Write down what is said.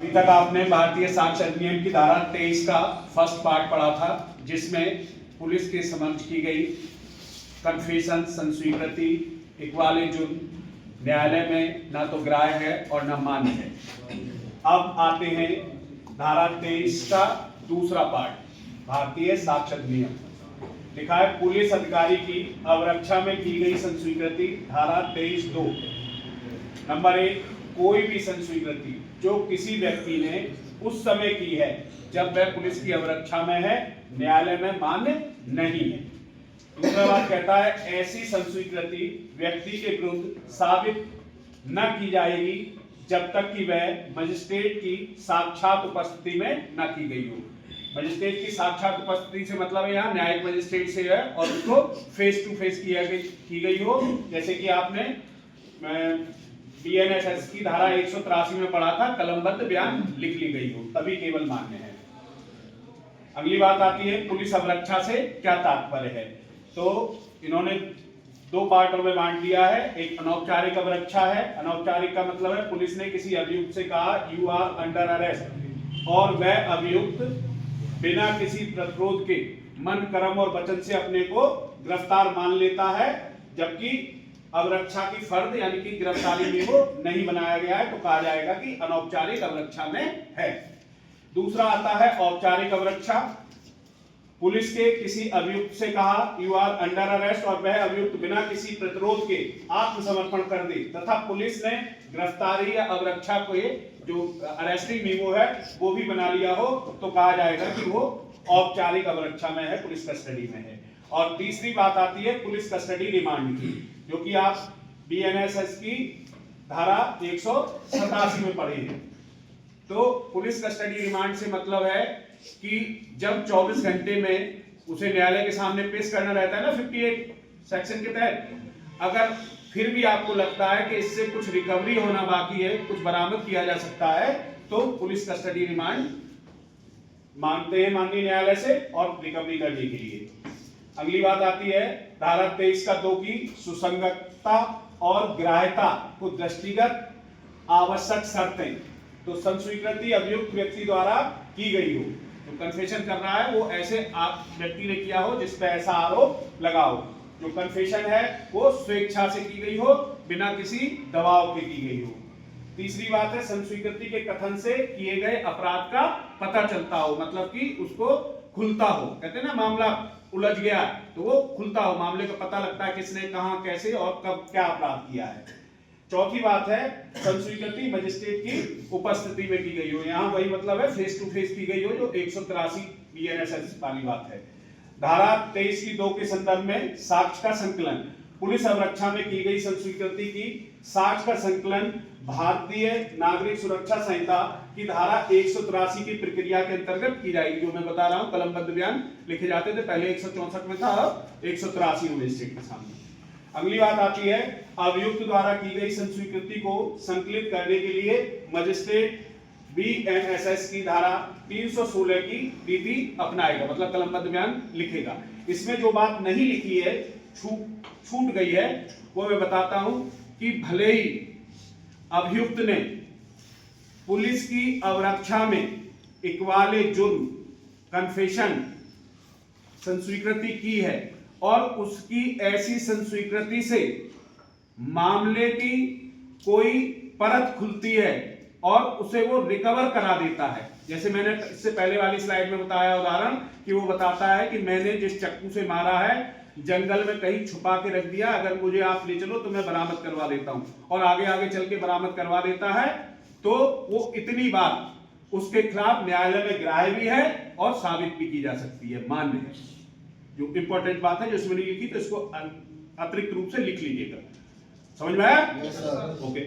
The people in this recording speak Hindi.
अभी तक आपने भारतीय साक्ष्य अधिनियम की धारा 23 का फर्स्ट पार्ट पढ़ा था, जिसमें पुलिस के समक्ष की गई कन्फेशन, संस्वीकृति, इकबाल जुर्म न्यायालय में ना तो ग्राह्य है और न मान्य है। अब आते हैं धारा 23 का दूसरा पार्ट, भारतीय साक्ष्य अधिनियम। लिखा है पुलिस अधिकारी की अवरक्षा में की गई संस्वीकृति। धारा 23(2) नंबर 1, कोई भी संस्वीकृति जो किसी व्यक्ति ने उस समय की है जब वह पुलिस की अवरक्षा में है, न्यायालय में मान्य नहीं है। दूसरा बात कहता है, ऐसी संस्वीकृति व्यक्ति के विरुद्ध साबित न की जाएगी जब तक कि वह मजिस्ट्रेट की साक्षात उपस्थिति में न की गई हो। मजिस्ट्रेट की साक्षात उपस्थिति से मतलब यहाँ न्यायिक मजिस्ट्रेट से है और उसको फेस टू फेस की गई हो। जैसे कि आपने बीएनएसएस की धारा 183 में पढ़ा था, कलमबद्ध बयान लिख ली गई हो, तभी केवल मान्य है। अगली बात आती है पुलिस अवरक्षा से क्या तात्पर्य है। तो इन्होंने दो पार्टों में बांट दिया है। एक अनौपचारिक अवरक्षा है। अनौपचारिक का मतलब है पुलिस ने किसी अभियुक्त से कहा यू आर अंडर अरेस्ट, और वह अभियुक्त बिना किसी प्रतिरोध के मन, कर्म और वचन से अपने को गिरफ्तार मान लेता है, जबकि अवरक्षा की फर्द यानी कि गिरफ्तारी में वो नहीं बनाया गया है, तो कहा जाएगा कि अनौपचारिक अवरक्षा में है। दूसरा आता है औपचारिक अवरक्षा। पुलिस के किसी अभियुक्त से कहा यू आर अंडर अरेस्ट, और वह अभियुक्त बिना किसी प्रतिरोध के आत्मसमर्पण कर दे तथा पुलिस ने गिरफ्तारी या अवरक्षा को जो अरेस्टिंग मीमो है वो भी बना लिया हो, तो कहा जाएगा कि वो औपचारिक अवरक्षा में है, पुलिस कस्टडी में है। और तीसरी बात आती है पुलिस कस्टडी रिमांड की, जो कि आप बीएनएसएस की धारा 187 में पढ़े हैं। तो पुलिस कस्टडी रिमांड से मतलब है कि जब 24 घंटे में उसे न्यायालय के सामने पेश करना रहता है ना 58 सेक्शन के तहत, अगर फिर भी आपको लगता है कि इससे कुछ रिकवरी होना बाकी है, कुछ बरामद किया जा सकता है, तो पुलिस कस्टडी रिमांड मांगते हैं माननीय न्यायालय से और रिकवरी करने के लिए। अगली बात आती है धारा 23 का 2 की सुसंगतता और ग्राह्यता को दृष्टिगत आवश्यक शर्तें। तो संस्वीकृति अभियुक्त व्यक्ति द्वारा की गई हो, जो कन्फेशन कर रहा है वो ऐसे व्यक्ति ने किया हो जिस पर ऐसा आरोप लगा हो। जो कन्फेशन है वो स्वेच्छा से की गई हो, बिना किसी दबाव के की गई हो। तीसरी बात है संस्वीकृति के कथन से किए गए अपराध का पता चलता हो, मतलब कि उसको खुलता हो। कहते हैं ना मामला उलझ गया तो वो खुलता हो, मामले का पता लगता है किसने, कहां, कैसे और कब क्या अपराध किया है। चौथी बात है संस्वीकृति मजिस्ट्रेट की उपस्थिति में की गई हो। यहाँ वही मतलब है फेस टू फेस की गई हो, जो 183 बीएनएसएस वाली बात है। धारा 23 की 2 के संदर्भ में साक्ष्य का संकलन। पुलिस अवरक्षा में की गई संस्वीकृति की साक्ष्य का संकलन भारतीय नागरिक सुरक्षा संहिता की धारा 183 की प्रक्रिया के अंतर्गत की जाएगी। जो मैं बता रहा हूं, कलमबद्ध बयान लिखे जाते थे, पहले 164 में था, अब 183 मजिस्ट्रेट के सामने। अगली बात आती है अभियुक्त द्वारा की गई संस्वीकृति को संकलित करने के लिए मजिस्ट्रेट बीएनएसएस की धारा 316 की रीति अपनाएगा, मतलब कलमबद्ध बयान लिखेगा। इसमें जो बात नहीं लिखी है, छूट गई है, वो मैं बताता हूं कि भले ही अभियुक्त ने पुलिस की अवरक्षा में इकबाल जुर्म, कन्फेशन, संस्वीकृति की है और उसकी ऐसी संस्वीकृति से मामले की कोई परत खुलती है और उसे वो रिकवर करा देता है। जैसे मैंने इससे पहले वाली स्लाइड में बताया उदाहरण, कि वो बताता है कि मैंने जिस चक्कू से मारा है जंगल में कहीं छुपा के रख दिया, अगर मुझे आप ले चलो तो मैं बरामद करवा देता हूं, और आगे आगे चल के बरामद करवा देता है, तो वो इतनी बात उसके खिलाफ न्यायालय में ग्राह्य भी है और साबित भी की जा सकती है, मान्य है। जो इंपॉर्टेंट बात है जो इसमें नहीं लिखी, तो इसको अतिरिक्त रूप से लिख लीजिएगा। समझ में आया? ओके।